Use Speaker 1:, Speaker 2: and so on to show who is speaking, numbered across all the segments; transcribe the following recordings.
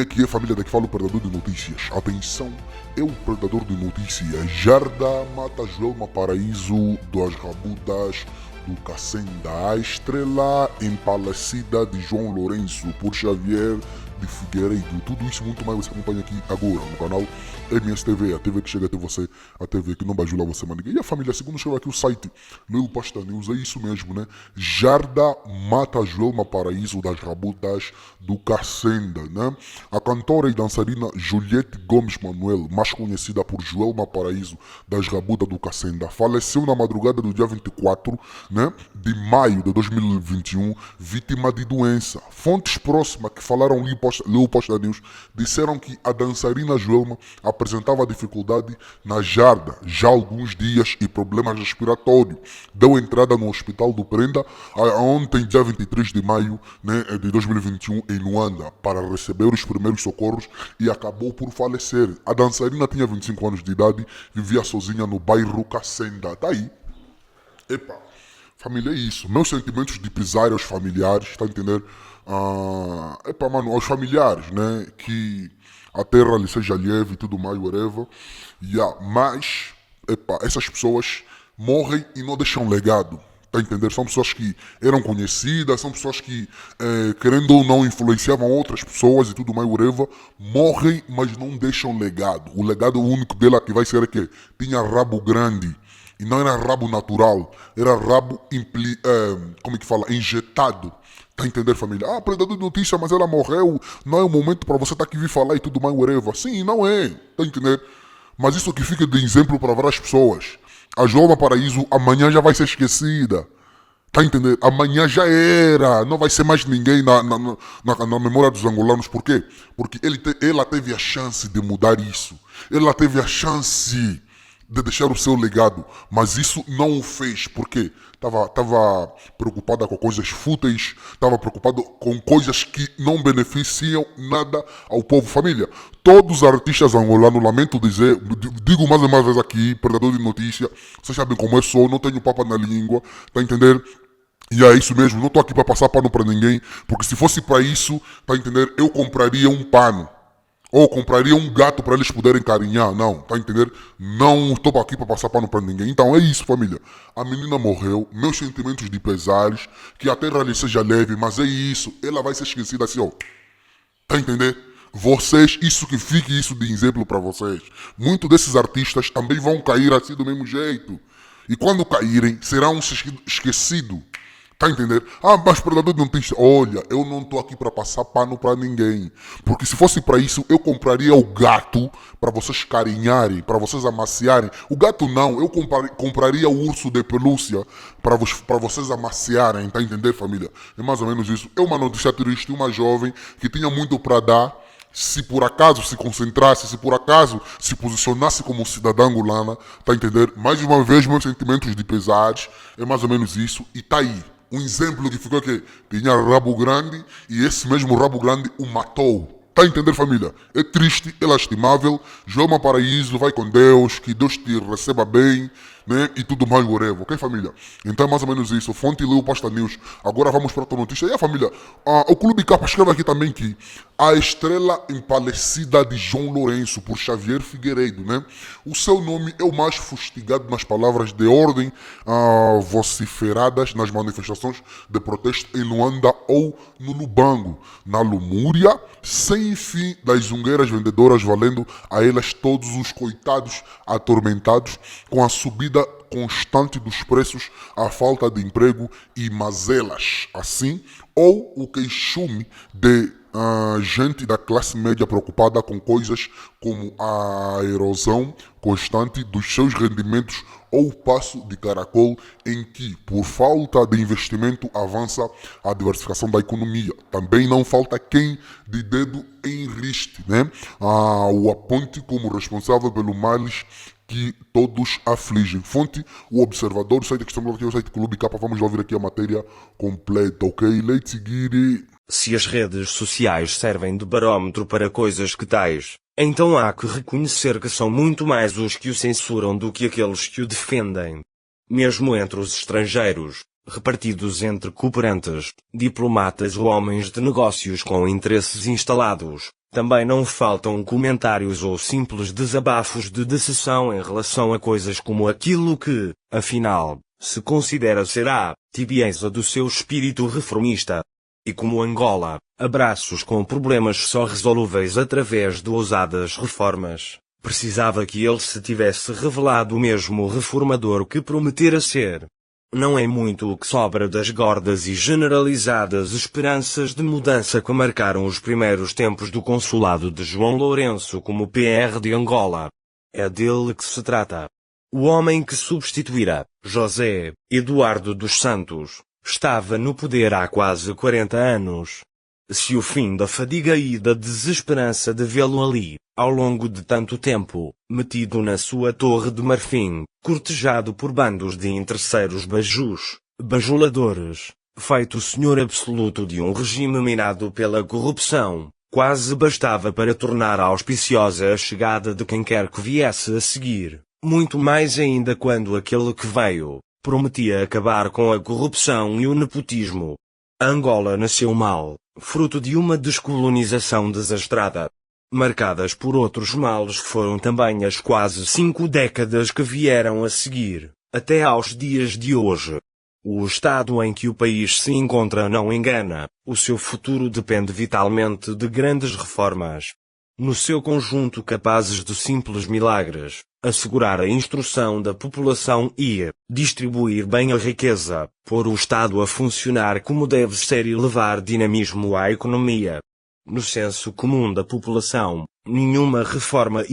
Speaker 1: que é família, daqui fala o Predador de Notícias. Atenção, é o Predador de Notícias. Jarda mata Joelma Paraíso das Rabudas do Cacenda. A estrela empalecida de João Lourenço por Xavier de Figueiredo. Tudo isso muito mais você acompanha aqui agora no canal MSTV, a TV que chega até você, a TV que não bajula você, mas ninguém. E a família, segundo chegou aqui o site Lil Pasta News, é isso mesmo, né? Jarda mata Joelma Paraíso das Rabudas do Cacenda, né? A cantora e dançarina Juliette Gomes Manuel, mais conhecida por Joelma Paraíso das Rabudas do Cacenda, faleceu na madrugada do dia 24, né, de maio de 2021, vítima de doença. Fontes próximas que falaram Lil Pasta News disseram que a dançarina Joelma apresentava dificuldade na jarda já há alguns dias e problemas respiratórios. Deu entrada no hospital do Prenda ontem, dia 23 de maio, né, de 2021, em Luanda, para receber os primeiros socorros e acabou por falecer. A dançarina tinha 25 anos de idade, vivia sozinha no bairro Cacenda. Tá aí. Epa, família, é isso. Meus sentimentos de pesar aos familiares, tá entendendo? Epa, mano, aos familiares, né? Que a terra lhe seja leve e tudo mais, whatever. Mas, epa, essas pessoas morrem e não deixam legado. Tá entendendo? São pessoas que eram conhecidas, são pessoas que, querendo ou não, influenciavam outras pessoas e tudo mais, whatever. Morrem, mas não deixam legado. O legado único dela que vai ser é que tinha rabo grande. E não era rabo natural, era rabo, como é que fala, injetado. Tá entendendo, família? Predador de notícia, mas ela morreu, não é o momento para você estar aqui vir falar e tudo mais, whatever. Sim, não é, tá entendendo? Mas isso aqui fica de exemplo para várias pessoas. A Joelma Paraíso amanhã já vai ser esquecida. Tá entendendo? Amanhã já era, não vai ser mais ninguém na memória dos angolanos. Por quê? Porque ela teve a chance de mudar isso. Ela teve a chance de deixar o seu legado, mas isso não o fez, porque estava preocupada com coisas fúteis, estava preocupado com coisas que não beneficiam nada ao povo. Família, todos os artistas angolanos, lamento dizer, digo mais uma vez aqui, Predador de Notícia, vocês sabem como eu sou, não tenho papo na língua, tá entendendo? E é isso mesmo, não tô aqui para passar pano para ninguém, porque se fosse para isso, tá entendendo? Eu compraria um pano. Ou compraria um gato para eles poderem carinhar. Não, tá entendendo? Não estou aqui para passar pano para ninguém. Então é isso, família. A menina morreu, meus sentimentos de pesares, que a terra lhe seja leve, mas é isso. Ela vai ser esquecida assim, ó. Tá entendendo? Vocês, isso que fique isso de exemplo para vocês. Muitos desses artistas também vão cair assim do mesmo jeito. E quando caírem, serão esquecidos. Tá entendendo? Mas Predador de Notícia, olha, eu não tô aqui para passar pano para ninguém. Porque se fosse para isso, eu compraria o gato para vocês carinharem, para vocês amaciarem. O gato não, eu compraria o urso de pelúcia para vocês amaciarem, tá entendendo, família? É mais ou menos isso. É uma notícia triste, uma jovem que tinha muito para dar. Se por acaso se concentrasse, se por acaso se posicionasse como cidadã angolana, tá entendendo? Mais uma vez, meus sentimentos de pesares, é mais ou menos isso, e tá aí. Um exemplo que ficou que tinha rabo grande e esse mesmo rabo grande o matou. Tá entendendo, família? É triste, é lastimável. Joelma Paraíso, vai com Deus, que Deus te receba bem, né? E tudo mais, whatever, ok, família? Então é mais ou menos isso. Fonte Lil Pasta News. Agora vamos para outra notícia. E a família? O Clube Capa escreve aqui também que a estrela empalecida de João Lourenço por Xavier Figueiredo, né? O seu nome é o mais fustigado nas palavras de ordem vociferadas nas manifestações de protesto em Luanda ou no Lubango, na Lumúria, sem fim das zungueiras vendedoras, valendo a elas todos os coitados atormentados com a subida constante dos preços, a falta de emprego e mazelas, assim, ou o queixume de gente da classe média preocupada com coisas como a erosão constante dos seus rendimentos ou o passo de caracol em que, por falta de investimento, avança a diversificação da economia. Também não falta quem de dedo enriste, né? O aponte como responsável pelo males que todos afligem. Fonte, o Observador, o site que estamos aqui, o site Clube Capa. Vamos ouvir aqui a matéria completa, ok? Let's get it.
Speaker 2: Se as redes sociais servem de barômetro para coisas que tais, então há que reconhecer que são muito mais os que o censuram do que aqueles que o defendem. Mesmo entre os estrangeiros, repartidos entre cooperantes, diplomatas ou homens de negócios com interesses instalados. Também não faltam comentários ou simples desabafos de decepção em relação a coisas como aquilo que, afinal, se considera ser a tibieza do seu espírito reformista. E como Angola, abraços com problemas só resolúveis através de ousadas reformas, precisava que ele se tivesse revelado o mesmo reformador que prometera ser. Não é muito o que sobra das gordas e generalizadas esperanças de mudança que marcaram os primeiros tempos do consulado de João Lourenço como PR de Angola. É dele que se trata. O homem que substituirá José Eduardo dos Santos estava no poder há quase 40 anos. Se o fim da fadiga e da desesperança de vê-lo ali, ao longo de tanto tempo, metido na sua torre de marfim, cortejado por bandos de interesseiros bajuladores, feito senhor absoluto de um regime minado pela corrupção, quase bastava para tornar auspiciosa a chegada de quem quer que viesse a seguir, muito mais ainda quando aquele que veio prometia acabar com a corrupção e o nepotismo. Angola nasceu mal, fruto de uma descolonização desastrada. Marcadas por outros males foram também as quase 5 décadas que vieram a seguir, até aos dias de hoje. O estado em que o país se encontra não engana, o seu futuro depende vitalmente de grandes reformas. No seu conjunto capazes de simples milagres, assegurar a instrução da população e distribuir bem a riqueza, pôr o Estado a funcionar como deve ser e levar dinamismo à economia. No senso comum da população, nenhuma reforma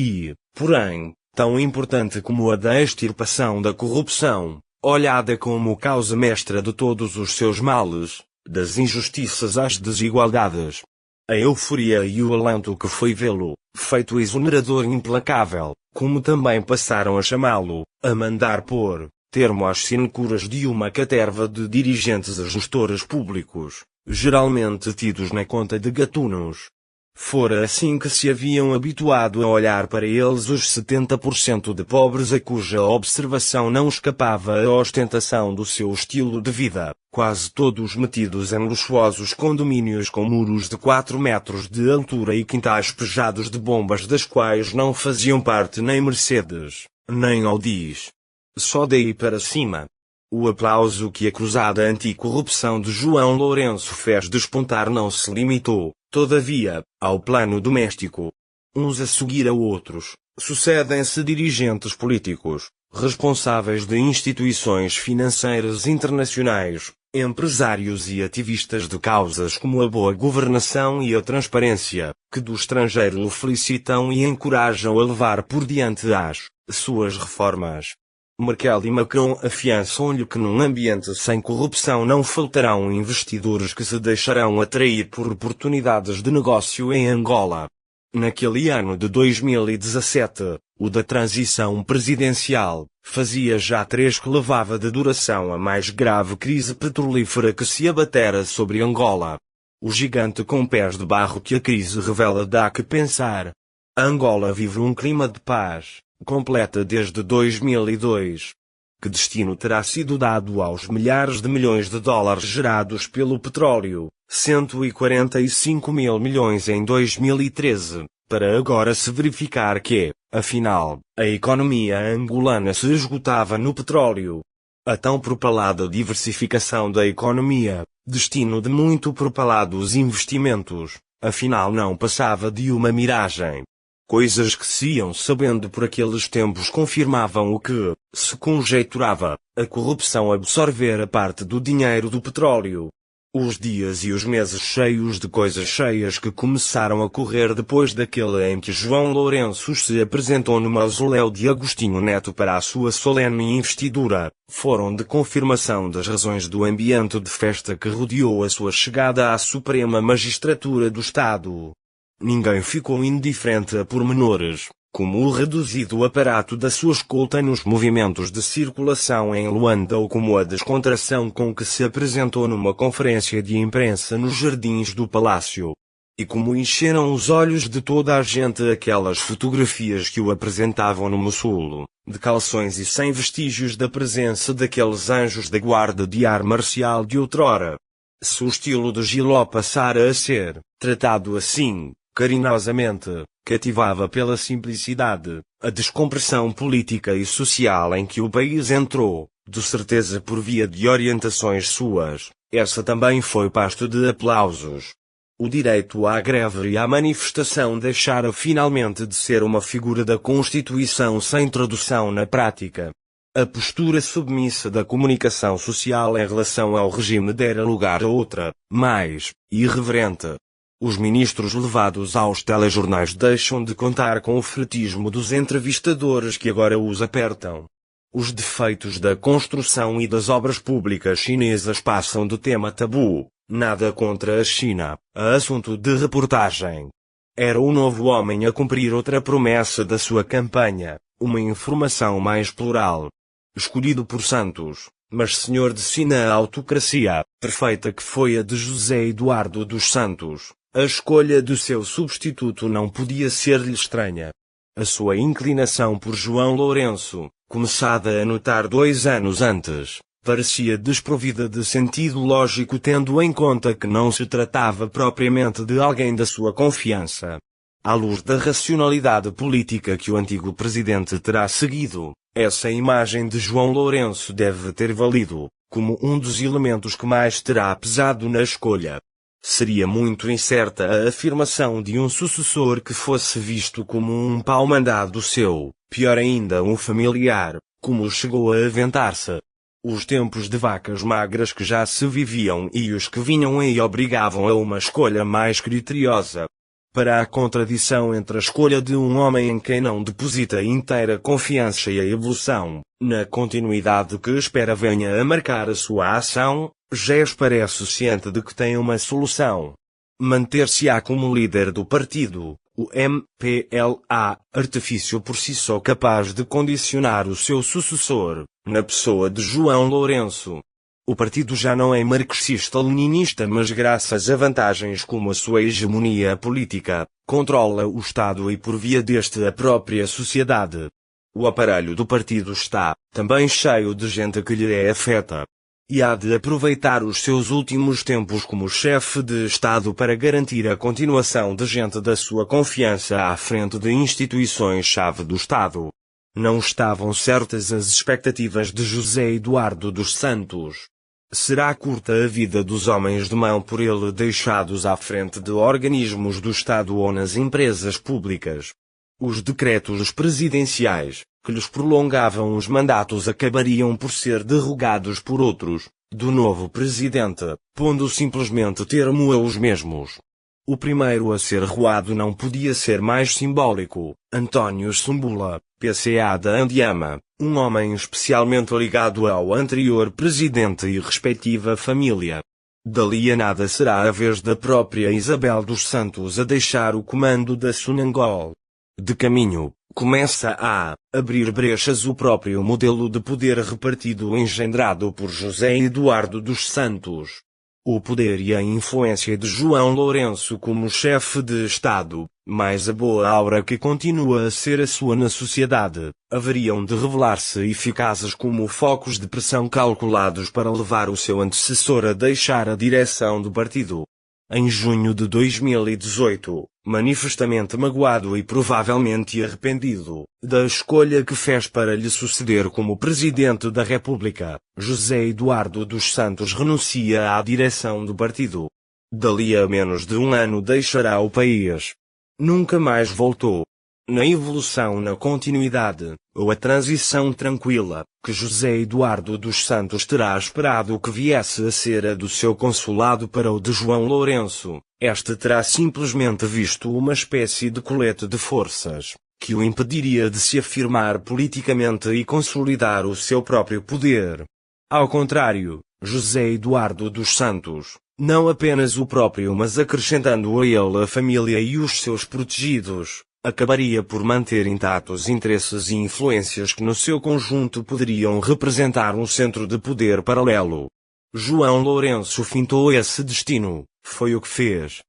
Speaker 2: porém, tão importante como a da extirpação da corrupção, olhada como causa mestra de todos os seus males, das injustiças às desigualdades. A euforia e o alento que foi vê-lo, feito exonerador implacável, como também passaram a chamá-lo, a mandar pôr termo às sinecuras de uma caterva de dirigentes e gestores públicos, geralmente tidos na conta de gatunos. Fora assim que se haviam habituado a olhar para eles os 70% de pobres a cuja observação não escapava a ostentação do seu estilo de vida, quase todos metidos em luxuosos condomínios com muros de 4 metros de altura e quintais pejados de bombas das quais não faziam parte nem Mercedes, nem Audis. Só daí para cima. O aplauso que a cruzada anticorrupção de João Lourenço fez despontar não se limitou, todavia, ao plano doméstico. Uns a seguir a outros, sucedem-se dirigentes políticos, responsáveis de instituições financeiras internacionais, empresários e ativistas de causas como a boa governação e a transparência, que do estrangeiro o felicitam e encorajam a levar por diante as suas reformas. Merkel e Macron afiançam-lhe que num ambiente sem corrupção não faltarão investidores que se deixarão atrair por oportunidades de negócio em Angola. Naquele ano de 2017, o da transição presidencial, fazia já 3 que levava de duração a mais grave crise petrolífera que se abatera sobre Angola. O gigante com pés de barro que a crise revela dá que pensar. Angola vive um clima de paz completa desde 2002. Que destino terá sido dado aos milhares de milhões de dólares gerados pelo petróleo, 145 mil milhões em 2013, para agora se verificar que, afinal, a economia angolana se esgotava no petróleo? A tão propalada diversificação da economia, destino de muito propalados investimentos, afinal não passava de uma miragem. Coisas que se iam sabendo por aqueles tempos confirmavam o que, se conjecturava, a corrupção absorvera parte do dinheiro do petróleo. Os dias e os meses cheios de coisas cheias que começaram a correr depois daquele em que João Lourenço se apresentou no mausoléu de Agostinho Neto para a sua solene investidura, foram de confirmação das razões do ambiente de festa que rodeou a sua chegada à Suprema Magistratura do Estado. Ninguém ficou indiferente a pormenores, como o reduzido aparato da sua escolta nos movimentos de circulação em Luanda ou como a descontração com que se apresentou numa conferência de imprensa nos jardins do Palácio. E como encheram os olhos de toda a gente aquelas fotografias que o apresentavam no Mossul, de calções e sem vestígios da presença daqueles anjos da guarda de ar marcial de outrora. Se o estilo de Giló passara a ser, tratado assim, carinhosamente, cativava pela simplicidade, a descompressão política e social em que o país entrou, de certeza por via de orientações suas, essa também foi pasto de aplausos. O direito à greve e à manifestação deixara finalmente de ser uma figura da Constituição sem tradução na prática. A postura submissa da comunicação social em relação ao regime dera lugar a outra, mais irreverente. Os ministros levados aos telejornais deixam de contar com o fretismo dos entrevistadores que agora os apertam. Os defeitos da construção e das obras públicas chinesas passam de tema tabu, nada contra a China, a assunto de reportagem. Era o novo homem a cumprir outra promessa da sua campanha, uma informação mais plural. Escolhido por Santos, mas senhor de si na autocracia perfeita que foi a de José Eduardo dos Santos, a escolha do seu substituto não podia ser-lhe estranha. A sua inclinação por João Lourenço, começada a notar 2 anos antes, parecia desprovida de sentido lógico tendo em conta que não se tratava propriamente de alguém da sua confiança. À luz da racionalidade política que o antigo presidente terá seguido, essa imagem de João Lourenço deve ter valido, como um dos elementos que mais terá pesado na escolha. Seria muito incerta a afirmação de um sucessor que fosse visto como um pau-mandado seu, pior ainda um familiar, como chegou a aventar-se. Os tempos de vacas magras que já se viviam e os que vinham aí obrigavam a uma escolha mais criteriosa. Para a contradição entre a escolha de um homem em quem não deposita inteira confiança e a evolução, na continuidade que espera venha a marcar a sua ação, Gés parece ciente de que tem uma solução. Manter-se-á como líder do partido, o MPLA, artifício por si só capaz de condicionar o seu sucessor, na pessoa de João Lourenço. O partido já não é marxista-leninista, mas graças a vantagens como a sua hegemonia política, controla o Estado e por via deste a própria sociedade. O aparelho do partido está, também cheio de gente que lhe é afeta. E há de aproveitar os seus últimos tempos como chefe de Estado para garantir a continuação de gente da sua confiança à frente de instituições-chave do Estado. Não estavam certas as expectativas de José Eduardo dos Santos. Será curta a vida dos homens de mão por ele deixados à frente de organismos do Estado ou nas empresas públicas. Os decretos presidenciais, que lhes prolongavam os mandatos acabariam por ser derrogados por outros, do novo presidente, pondo simplesmente termo a os mesmos. O primeiro a ser roado não podia ser mais simbólico, Antônio Sumbula, PCA da Andiama, um homem especialmente ligado ao anterior presidente e respectiva família. Dali a nada será a vez da própria Isabel dos Santos a deixar o comando da Sonangol. De caminho, começa a abrir brechas o próprio modelo de poder repartido engendrado por José Eduardo dos Santos. O poder e a influência de João Lourenço como chefe de Estado, mais a boa aura que continua a ser a sua na sociedade, haveriam de revelar-se eficazes como focos de pressão calculados para levar o seu antecessor a deixar a direção do partido. Em junho de 2018, manifestamente magoado e provavelmente arrependido da escolha que fez para lhe suceder como Presidente da República, José Eduardo dos Santos renuncia à direção do partido. Dali a menos de um ano deixará o país. Nunca mais voltou. Na evolução na continuidade, ou a transição tranquila, que José Eduardo dos Santos terá esperado que viesse a ser a do seu consulado para o de João Lourenço, este terá simplesmente visto uma espécie de colete de forças, que o impediria de se afirmar politicamente e consolidar o seu próprio poder. Ao contrário, José Eduardo dos Santos, não apenas o próprio mas acrescentando a ele a família e os seus protegidos, acabaria por manter intactos interesses e influências que no seu conjunto poderiam representar um centro de poder paralelo. João Lourenço fintou esse destino, foi o que fez.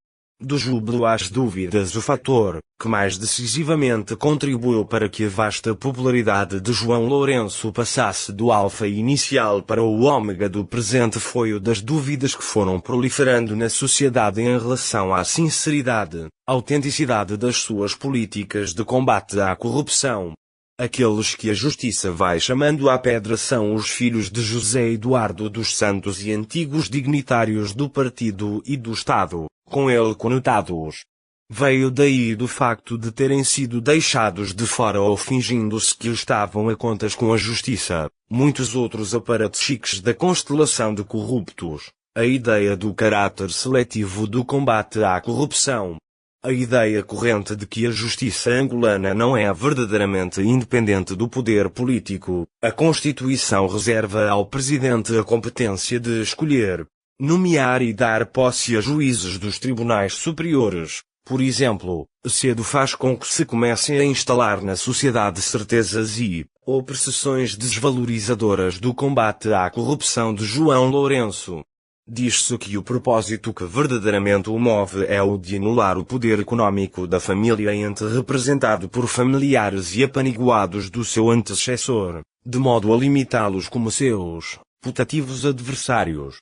Speaker 2: Do júbilo às dúvidas, o fator que mais decisivamente contribuiu para que a vasta popularidade de João Lourenço passasse do alfa inicial para o ômega do presente foi o das dúvidas que foram proliferando na sociedade em relação à sinceridade, autenticidade das suas políticas de combate à corrupção. Aqueles que a justiça vai chamando à pedra são os filhos de José Eduardo dos Santos e antigos dignitários do partido e do Estado, com ele conotados. Veio daí do facto de terem sido deixados de fora ou fingindo-se que estavam a contas com a justiça, muitos outros aparatos chiques da constelação de corruptos, a ideia do caráter seletivo do combate à corrupção. A ideia corrente de que a justiça angolana não é verdadeiramente independente do poder político, a Constituição reserva ao presidente a competência de escolher, nomear e dar posse a juízes dos tribunais superiores, por exemplo, cedo faz com que se comecem a instalar na sociedade certezas ou percepções desvalorizadoras do combate à corrupção de João Lourenço. Diz-se que o propósito que verdadeiramente o move é o de anular o poder econômico da família ente representado por familiares e apaniguados do seu antecessor, de modo a limitá-los como seus putativos adversários.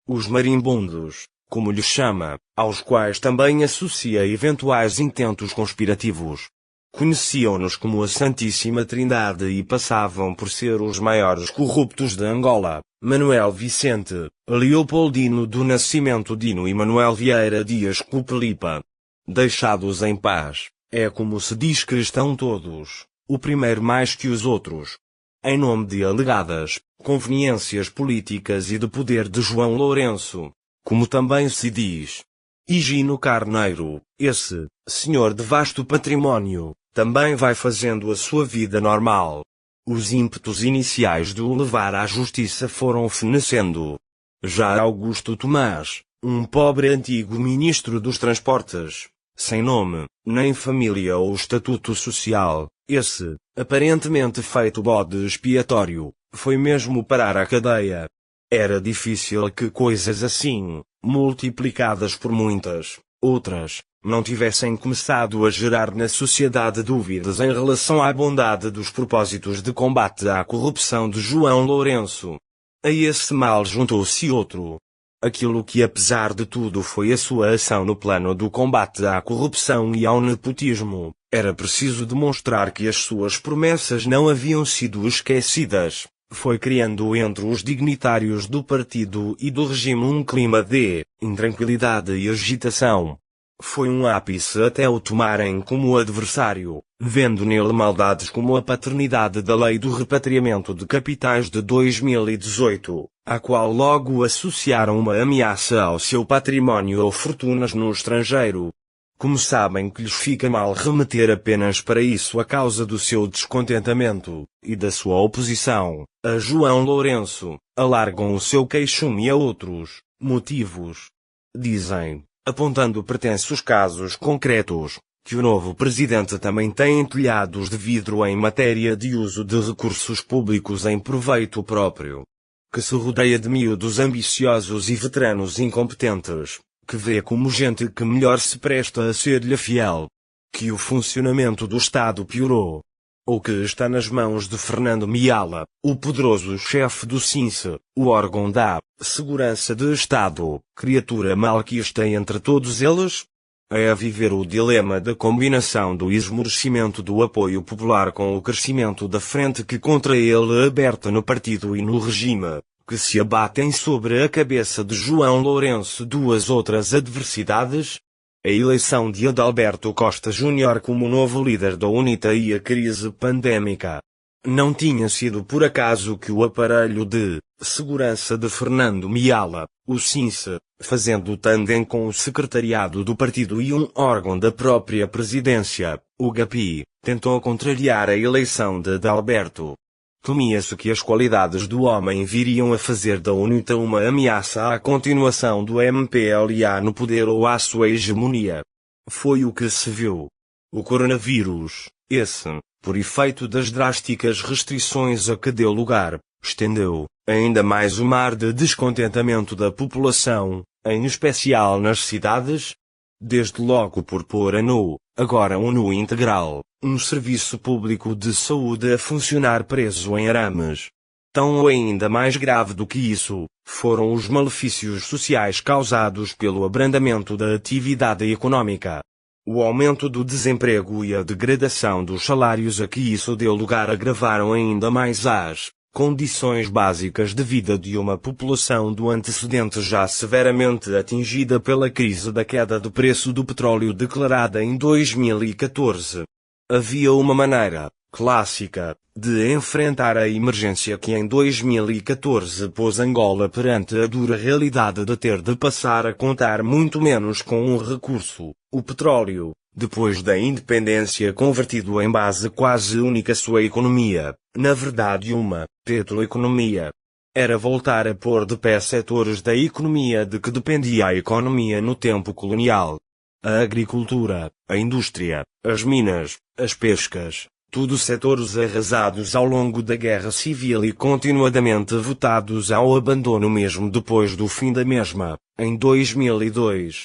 Speaker 2: Os marimbondos, como lhes chama, aos quais também associa eventuais intentos conspirativos. Conheciam-nos como a Santíssima Trindade e passavam por ser os maiores corruptos de Angola, Manuel Vicente, Leopoldino do Nascimento Dino e Manuel Vieira Dias Cupelipa. Deixados em paz, é como se diz que estão todos, o primeiro mais que os outros. Em nome de alegadas conveniências políticas e de poder de João Lourenço, como também se diz, Higino Carneiro, esse senhor de vasto património, também vai fazendo a sua vida normal. Os ímpetos iniciais de o levar à justiça foram fenecendo. Já Augusto Tomás, um pobre antigo ministro dos transportes, sem nome, nem família ou estatuto social, esse, aparentemente feito bode expiatório, foi mesmo parar à cadeia. Era difícil que coisas assim, multiplicadas por muitas outras, não tivessem começado a gerar na sociedade dúvidas em relação à bondade dos propósitos de combate à corrupção de João Lourenço. A esse mal juntou-se outro. Aquilo que apesar de tudo foi a sua ação no plano do combate à corrupção e ao nepotismo, era preciso demonstrar que as suas promessas não haviam sido esquecidas. Foi criando entre os dignitários do partido e do regime um clima de intranquilidade e agitação. Foi um ápice até o tomarem como adversário, vendo nele maldades como a paternidade da lei do repatriamento de capitais de 2018, à qual logo associaram uma ameaça ao seu património ou fortunas no estrangeiro. Como sabem que lhes fica mal remeter apenas para isso a causa do seu descontentamento, e da sua oposição, a João Lourenço, alargam o seu queixume a outros motivos. Dizem, apontando pretensos casos concretos, que o novo presidente também tem telhados de vidro em matéria de uso de recursos públicos em proveito próprio. Que se rodeia de miúdos ambiciosos e veteranos incompetentes, que vê como gente que melhor se presta a ser-lhe fiel. Que o funcionamento do Estado piorou. Ou que está nas mãos de Fernando Miala, o poderoso chefe do SINCE, o órgão da Segurança de Estado, criatura malquista entre todos eles? É a viver o dilema da combinação do esmorecimento do apoio popular com o crescimento da frente que contra ele aberta no partido e no regime, que se abatem sobre a cabeça de João Lourenço duas outras adversidades? A eleição de Adalberto Costa Júnior como novo líder da UNITA e a crise pandémica. Não tinha sido por acaso que o aparelho de segurança de Fernando Miala, o SINCE, fazendo tandem com o secretariado do partido e um órgão da própria presidência, o GAPI, tentou contrariar a eleição de Adalberto. Temia-se que as qualidades do homem viriam a fazer da UNITA uma ameaça à continuação do MPLA no poder ou à sua hegemonia. Foi o que se viu. O coronavírus, esse, por efeito das drásticas restrições a que deu lugar, estendeu ainda mais o mar de descontentamento da população, em especial nas cidades. desde logo por pôr a nu, agora um nu integral, um serviço público de saúde a funcionar preso em arames. Tão ou ainda mais grave do que isso, foram os malefícios sociais causados pelo abrandamento da atividade econômica. O aumento do desemprego e a degradação dos salários a que isso deu lugar agravaram ainda mais as condições básicas de vida de uma população do antecedente já severamente atingida pela crise da queda do preço do petróleo declarada em 2014. Havia uma maneira clássica de enfrentar a emergência que em 2014 pôs Angola perante a dura realidade de ter de passar a contar muito menos com um recurso, o petróleo, depois da independência convertido em base quase única sua economia, na verdade uma petroeconomia. Era voltar a pôr de pé setores da economia de que dependia a economia no tempo colonial. A agricultura, a indústria, as minas, as pescas, tudo setores arrasados ao longo da Guerra Civil e continuadamente votados ao abandono mesmo depois do fim da mesma, em 2002.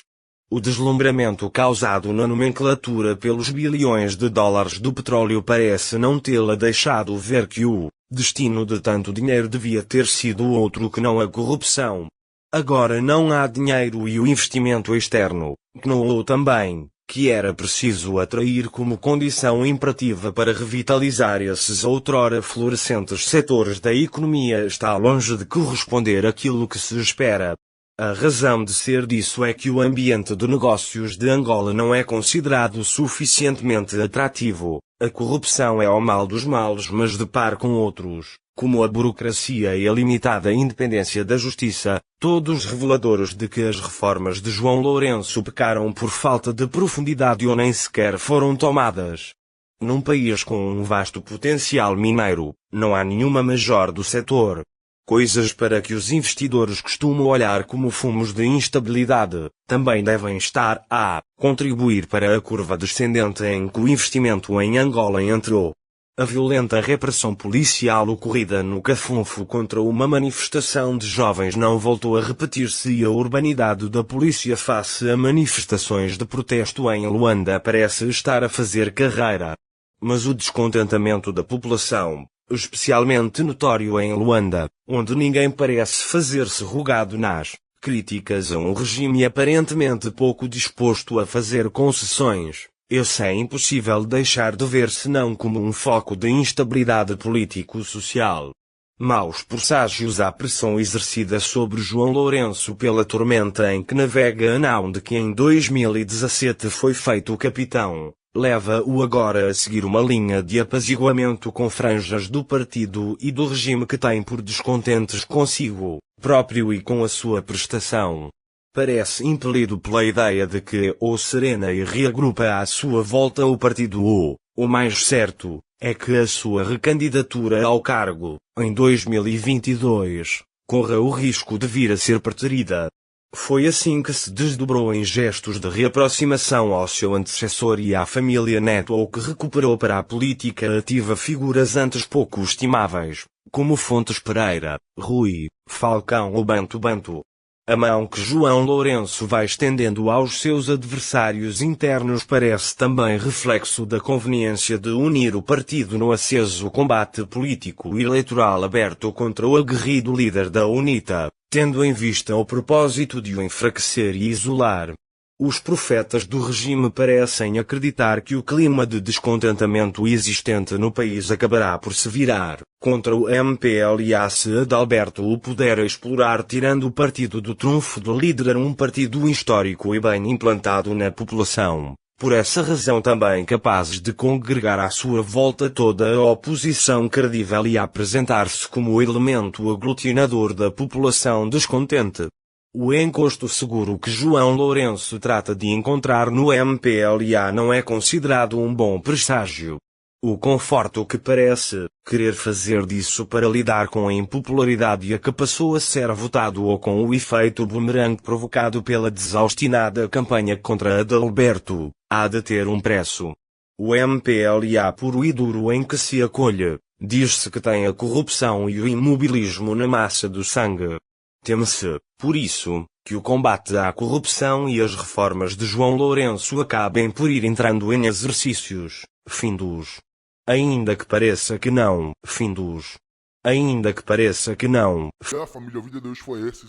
Speaker 2: O deslumbramento causado na nomenclatura pelos bilhões de dólares do petróleo parece não tê-la deixado ver que o destino de tanto dinheiro devia ter sido outro que não a corrupção. Agora não há dinheiro e o investimento externo, que não o também, que era preciso atrair como condição imperativa para revitalizar esses outrora florescentes setores da economia está longe de corresponder àquilo que se espera. A razão de ser disso é que o ambiente de negócios de Angola não é considerado suficientemente atrativo. A corrupção é o mal dos males, mas de par com outros, como a burocracia e a limitada independência da justiça, todos reveladores de que as reformas de João Lourenço pecaram por falta de profundidade ou nem sequer foram tomadas. Num país com um vasto potencial mineiro, não há nenhuma major do setor. Coisas para que os investidores costumam olhar como fumos de instabilidade, também devem estar a contribuir para a curva descendente em que o investimento em Angola entrou. A violenta repressão policial ocorrida no Cafunfo contra uma manifestação de jovens não voltou a repetir-se e a urbanidade da polícia face a manifestações de protesto em Luanda parece estar a fazer carreira. Mas o descontentamento da população, especialmente notório em Luanda, onde ninguém parece fazer-se rogado nas críticas a um regime aparentemente pouco disposto a fazer concessões, esse é impossível deixar de ver senão como um foco de instabilidade político-social. Maus presságios à pressão exercida sobre João Lourenço pela tormenta em que navega a nau de que em 2017 foi feito capitão, leva-o agora a seguir uma linha de apaziguamento com franjas do partido e do regime que tem por descontentes consigo próprio e com a sua prestação. Parece impelido pela ideia de que ou serena e reagrupa à sua volta o partido ou, o mais certo, é que a sua recandidatura ao cargo, em 2022, corra o risco de vir a ser preterida. Foi assim que se desdobrou em gestos de reaproximação ao seu antecessor e à família Neto, ou que recuperou para a política ativa figuras antes pouco estimáveis, como Fontes Pereira, Rui, Falcão ou Banto. A mão que João Lourenço vai estendendo aos seus adversários internos parece também reflexo da conveniência de unir o partido no aceso combate político e eleitoral aberto contra o aguerrido líder da UNITA, tendo em vista o propósito de o enfraquecer e isolar. Os profetas do regime parecem acreditar que o clima de descontentamento existente no país acabará por se virar contra o MPLA se Adalberto o puder explorar, tirando o partido do trunfo de liderar um partido histórico e bem implantado na população. Por essa razão também capazes de congregar à sua volta toda a oposição credível e apresentar-se como o elemento aglutinador da população descontente. O encosto seguro que João Lourenço trata de encontrar no MPLA não é considerado um bom presságio. O conforto que parece querer fazer disso para lidar com a impopularidade a que passou a ser votado ou com o efeito bumerangue provocado pela desaustinada campanha contra Adalberto, há de ter um preço. O MPLA puro e duro em que se acolhe, diz-se que tem a corrupção e o imobilismo na massa do sangue. Teme-se, por isso, que o combate à corrupção e as reformas de João Lourenço acabem por ir entrando em exercícios, findos. Ainda que pareça que não, findos. Ainda que pareça que não.
Speaker 1: É, família, o vídeo de hoje foi esse.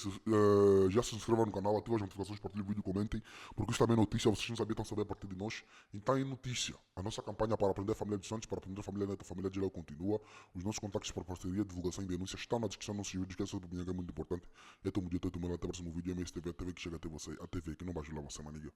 Speaker 1: Já se inscreva no canal, ative as notificações, partilhe o vídeo, comentem, porque isso também é notícia, vocês não sabiam, estão sabendo a partir de nós. Então é notícia. A nossa campanha para aprender a família dos Santos, para aprender a família Neto, a família de Léo continua. Os nossos contactos para parceria, divulgação e denúncias estão na descrição dos nossos vídeos, que essa opinião é muito importante. E até o dia, até o próximo vídeo, MSTV, a TV que chega até você, a TV que não vai ajudar você, maniga.